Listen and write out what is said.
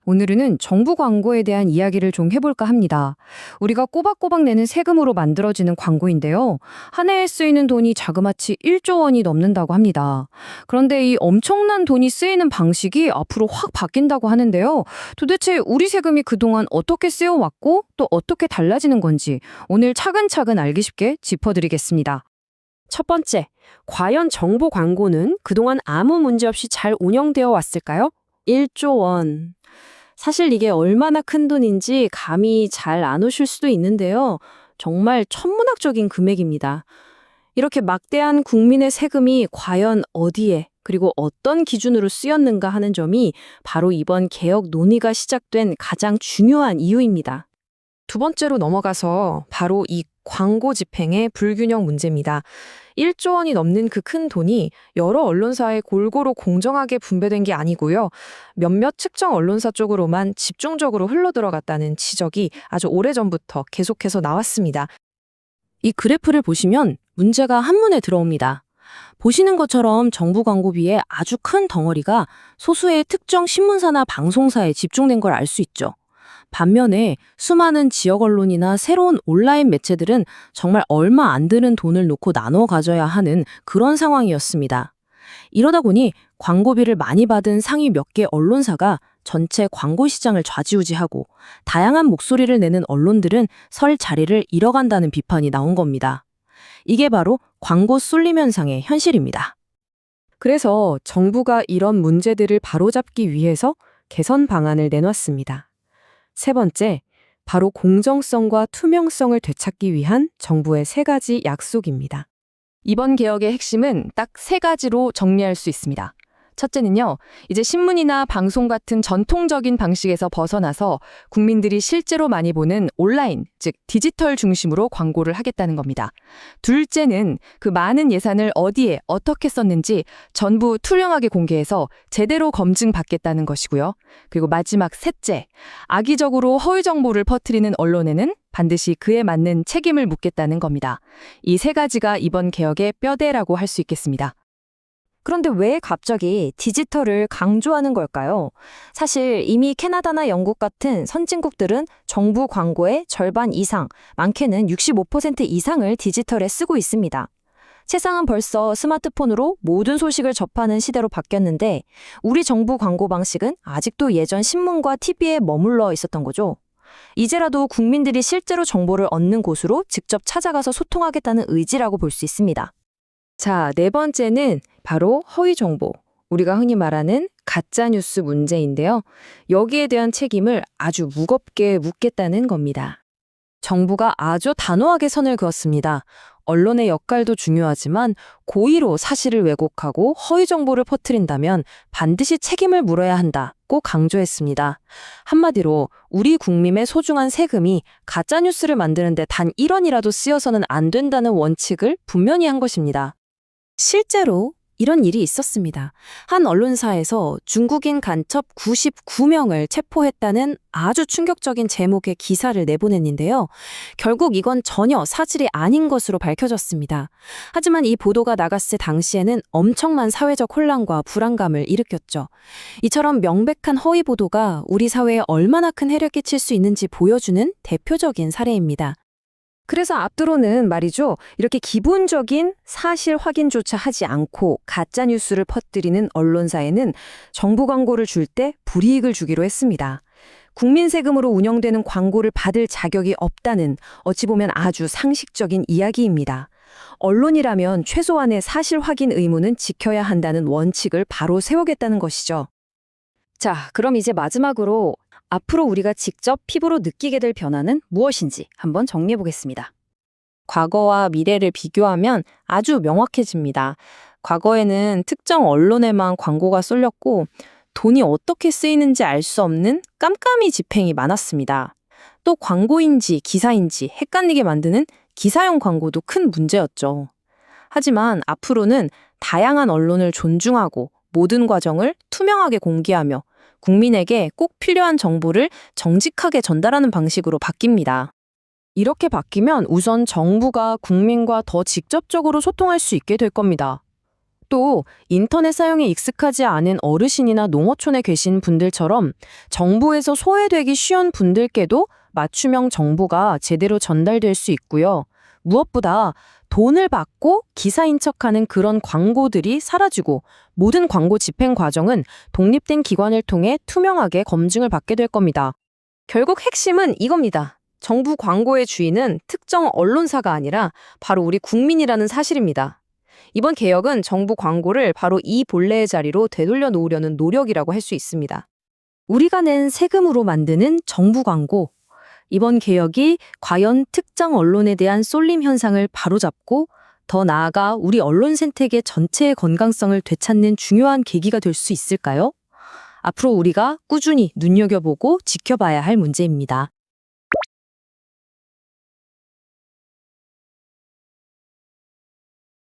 오늘은 정부 광고에 대한 이야기를 좀 해볼까 합니다. 우리가 꼬박꼬박 내는 세금으로 만들어지는 광고인데요. 한 해에 쓰이는 돈이 자그마치 1조 원이 넘는다고 합니다. 그런데 이 엄청난 돈이 쓰이는 방식이 앞으로 확 바뀐다고 하는데요. 도대체 우리 세금이 그동안 어떻게 쓰여왔고 또 어떻게 달라지는 건지 오늘 차근차근 알기 쉽게 짚어드리겠습니다. 첫 번째, 과연 정보 광고는 그동안 아무 문제 없이 잘 운영되어 왔을까요? 1조 원. 사실 이게 얼마나 큰 돈인지 감이 잘 안 오실 수도 있는데요. 정말 천문학적인 금액입니다. 이렇게 막대한 국민의 세금이 과연 어디에 그리고 어떤 기준으로 쓰였는가 하는 점이 바로 이번 개혁 논의가 시작된 가장 중요한 이유입니다. 두 번째로 넘어가서 바로 이 광고 집행의 불균형 문제입니다. 1조 원이 넘는 그 큰 돈이 여러 언론사에 골고루 공정하게 분배된 게 아니고요. 몇몇 특정 언론사 쪽으로만 집중적으로 흘러들어갔다는 지적이 아주 오래전부터 계속해서 나왔습니다. 이 그래프를 보시면 문제가 한눈에 들어옵니다. 보시는 것처럼 정부 광고비의 아주 큰 덩어리가 소수의 특정 신문사나 방송사에 집중된 걸 알 수 있죠. 반면에 수많은 지역 언론이나 새로운 온라인 매체들은 정말 얼마 안 드는 돈을 놓고 나눠 가져야 하는 그런 상황이었습니다. 이러다 보니 광고비를 많이 받은 상위 몇 개 언론사가 전체 광고 시장을 좌지우지하고 다양한 목소리를 내는 언론들은 설 자리를 잃어간다는 비판이 나온 겁니다. 이게 바로 광고 쏠림 현상의 현실입니다. 그래서 정부가 이런 문제들을 바로잡기 위해서 개선 방안을 내놨습니다. 세 번째, 바로 공정성과 투명성을 되찾기 위한 정부의 세 가지 약속입니다. 이번 개혁의 핵심은 딱 세 가지로 정리할 수 있습니다. 첫째는요, 이제 신문이나 방송 같은 전통적인 방식에서 벗어나서 국민들이 실제로 많이 보는 온라인, 즉 디지털 중심으로 광고를 하겠다는 겁니다. 둘째는 그 많은 예산을 어디에 어떻게 썼는지 전부 투명하게 공개해서 제대로 검증받겠다는 것이고요. 그리고 마지막 셋째, 악의적으로 허위 정보를 퍼뜨리는 언론에는 반드시 그에 맞는 책임을 묻겠다는 겁니다. 이 세 가지가 이번 개혁의 뼈대라고 할 수 있겠습니다. 그런데 왜 갑자기 디지털을 강조하는 걸까요? 사실 이미 캐나다나 영국 같은 선진국들은 정부 광고의 절반 이상, 많게는 65% 이상을 디지털에 쓰고 있습니다. 세상은 벌써 스마트폰으로 모든 소식을 접하는 시대로 바뀌었는데 우리 정부 광고 방식은 아직도 예전 신문과 TV에 머물러 있었던 거죠. 이제라도 국민들이 실제로 정보를 얻는 곳으로 직접 찾아가서 소통하겠다는 의지라고 볼 수 있습니다. 자, 네 번째는 바로 허위 정보, 우리가 흔히 말하는 가짜뉴스 문제인데요. 여기에 대한 책임을 아주 무겁게 묻겠다는 겁니다. 정부가 아주 단호하게 선을 그었습니다. 언론의 역할도 중요하지만 고의로 사실을 왜곡하고 허위 정보를 퍼뜨린다면 반드시 책임을 물어야 한다고 강조했습니다. 한마디로 우리 국민의 소중한 세금이 가짜뉴스를 만드는데 단 1원이라도 쓰여서는 안 된다는 원칙을 분명히 한 것입니다. 실제로 이런 일이 있었습니다. 한 언론사에서 중국인 간첩 99명을 체포했다는 아주 충격적인 제목의 기사를 내보냈는데요. 결국 이건 전혀 사실이 아닌 것으로 밝혀졌습니다. 하지만 이 보도가 나갔을 당시에는 엄청난 사회적 혼란과 불안감을 일으켰죠. 이처럼 명백한 허위 보도가 우리 사회에 얼마나 큰 해를 끼칠 수 있는지 보여주는 대표적인 사례입니다. 그래서 앞으로는 말이죠. 이렇게 기본적인 사실 확인조차 하지 않고 가짜뉴스를 퍼뜨리는 언론사에는 정부 광고를 줄 때 불이익을 주기로 했습니다. 국민 세금으로 운영되는 광고를 받을 자격이 없다는 어찌 보면 아주 상식적인 이야기입니다. 언론이라면 최소한의 사실 확인 의무는 지켜야 한다는 원칙을 바로 세우겠다는 것이죠. 자, 그럼 이제 마지막으로 앞으로 우리가 직접 피부로 느끼게 될 변화는 무엇인지 한번 정리해 보겠습니다. 과거와 미래를 비교하면 아주 명확해집니다. 과거에는 특정 언론에만 광고가 쏠렸고 돈이 어떻게 쓰이는지 알 수 없는 깜깜이 집행이 많았습니다. 또 광고인지 기사인지 헷갈리게 만드는 기사용 광고도 큰 문제였죠. 하지만 앞으로는 다양한 언론을 존중하고 모든 과정을 투명하게 공개하며 국민에게 꼭 필요한 정보를 정직하게 전달하는 방식으로 바뀝니다. 이렇게 바뀌면 우선 정부가 국민과 더 직접적으로 소통할 수 있게 될 겁니다. 또 인터넷 사용에 익숙하지 않은 어르신이나 농어촌에 계신 분들처럼 정부에서 소외되기 쉬운 분들께도 맞춤형 정보가 제대로 전달될 수 있고요. 무엇보다 돈을 받고 기사인 척하는 그런 광고들이 사라지고 모든 광고 집행 과정은 독립된 기관을 통해 투명하게 검증을 받게 될 겁니다. 결국 핵심은 이겁니다. 정부 광고의 주인은 특정 언론사가 아니라 바로 우리 국민이라는 사실입니다. 이번 개혁은 정부 광고를 바로 이 본래의 자리로 되돌려 놓으려는 노력이라고 할 수 있습니다. 우리가 낸 세금으로 만드는 정부 광고. 이번 개혁이 과연 특정 언론에 대한 쏠림 현상을 바로잡고 더 나아가 우리 언론 생태계 전체의 건강성을 되찾는 중요한 계기가 될 수 있을까요? 앞으로 우리가 꾸준히 눈여겨보고 지켜봐야 할 문제입니다.